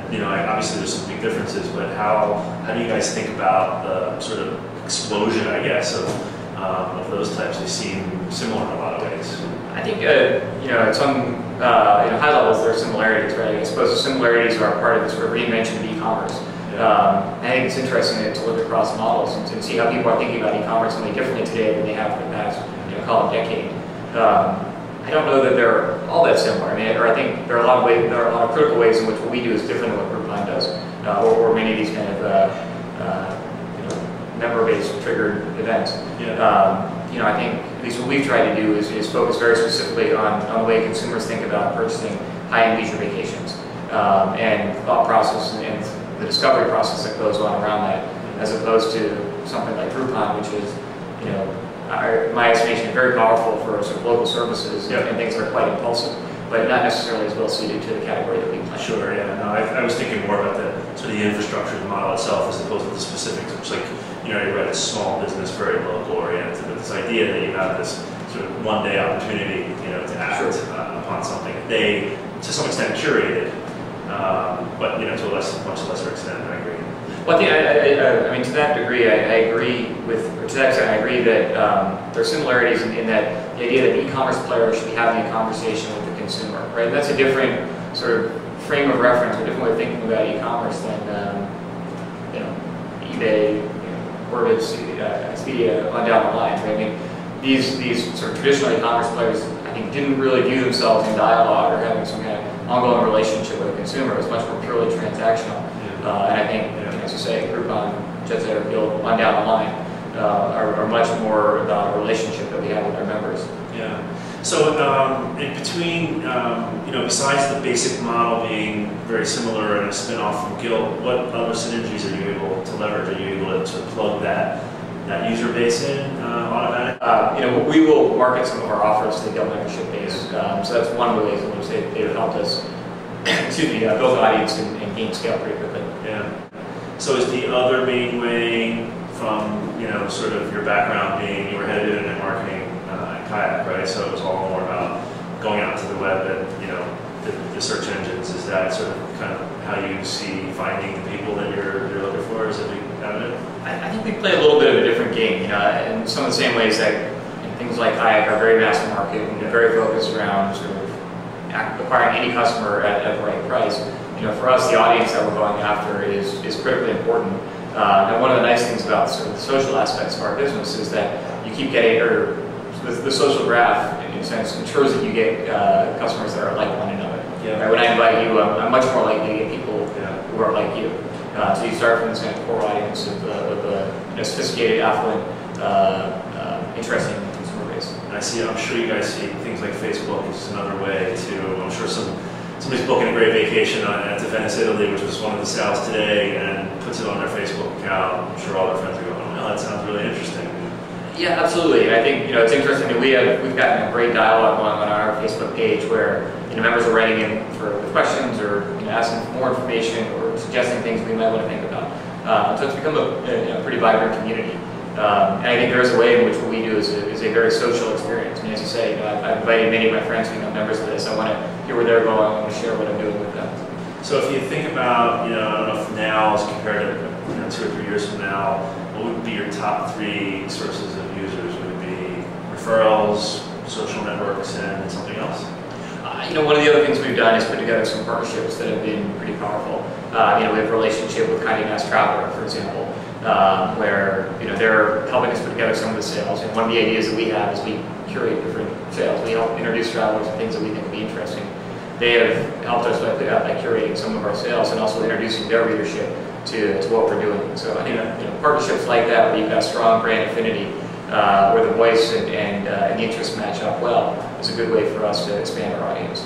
obviously there's some big differences, but how do you guys think about the sort of explosion, I guess, of those types? They seem similar in a lot of ways. I think, at some high levels there are similarities, right? I suppose the similarities are part of the sort of reinvention of e-commerce. I think it's interesting to look across models and see how people are thinking about e-commerce something differently today than they have for the past, call it decade. I don't know that they're all that similar. I think there are a lot of critical ways in which what we do is different than what Groupon does, or many of these kind of member-based triggered events. I think at least what we've tried to do is focus very specifically on the way consumers think about purchasing high-end leisure vacations and thought process and the discovery process that goes on around that, as opposed to something like Groupon, which is, my estimation, very powerful for sort of local services and things that are quite impulsive, but not necessarily as well suited to the category that we plan. Sure, yeah. No, I was thinking more about the sort of the infrastructure of the model itself as opposed to the specifics. It's like, you read it's small business, very local oriented, but this idea that you have this sort of one-day opportunity, to act upon something. They, to some extent, curated, but to a much lesser extent, I agree. Well, I think, to that degree, I agree to that extent, I agree that there are similarities in that the idea that an e-commerce player should be having a conversation with the consumer, right? That's a different sort of frame of reference, a different way of thinking about e-commerce than, eBay, Orbitz, Expedia, on down the line, right? These sort of traditional e-commerce players, I think, didn't really view themselves in dialogue or having some kind of ongoing relationship with the consumer. It was much more purely transactional. And I think, as you say, Groupon, JetSetter, Guild, on down the line, are much more about a relationship that we have with our members. Yeah. So in between, besides the basic model being very similar and a spin-off from Guild, what other synergies are you able to leverage? Are you able to plug that user base in automatically? We will market some of our offers to the Guild membership base. So that's one of the ways in which they've helped us build an audience and gain scale pretty quickly. Yeah. So is the other main way from, sort of your background being you were headed in internet marketing at Kayak, right? So it was all more about going out to the web and, the search engines. Is that sort of kind of how you see finding the people that you're looking for? Is it evident? I think we play a little bit of a different game, in some of the same ways that things like Kayak are very mass market and very focused around sort of acquiring any customer at the right price. For us, the audience that we're going after is critically important. And one of the nice things about sort of the social aspects of our business is that you keep getting, or the social graph, in a sense, ensures that you get customers that are like one another. Yeah. Right? When I invite you, I'm much more likely to get people who are like you. So you start from this kind of core audience of a sophisticated, affluent, interesting consumer base. I'm sure you guys see things like Facebook is another way to, I'm sure somebody's booking a great vacation to Venice, Italy, which was one of the sales today, and puts it on their Facebook account. I'm sure all their friends are going, oh, that sounds really interesting. Yeah, absolutely. I think it's interesting that we've gotten a great dialogue on our Facebook page where members are writing in for questions or asking for more information or suggesting things we might want to think about. So it's become a pretty vibrant community. And I think there is a way in which what we do is a very social experience. As you say, I've invited many of my friends to become members of this. I want to hear where they're going. I want to share what I'm doing with them. So if you think about, I don't know if now as compared to 2 or 3 years from now, what would be your top 3 sources of users? Would it be referrals, social networks, and something else? One of the other things we've done is put together some partnerships that have been pretty powerful. We have a relationship with Condé Nast Traveler, for example, where they're helping us put together some of the sales. And one of the ideas that we have is we curate different sales. We help introduce travelers to things that we think would be interesting. They have helped us by curating some of our sales and also introducing their readership to what we're doing. So I think partnerships like that, where you've got strong brand affinity, where the voice and the interests match up well, is a good way for us to expand our audience.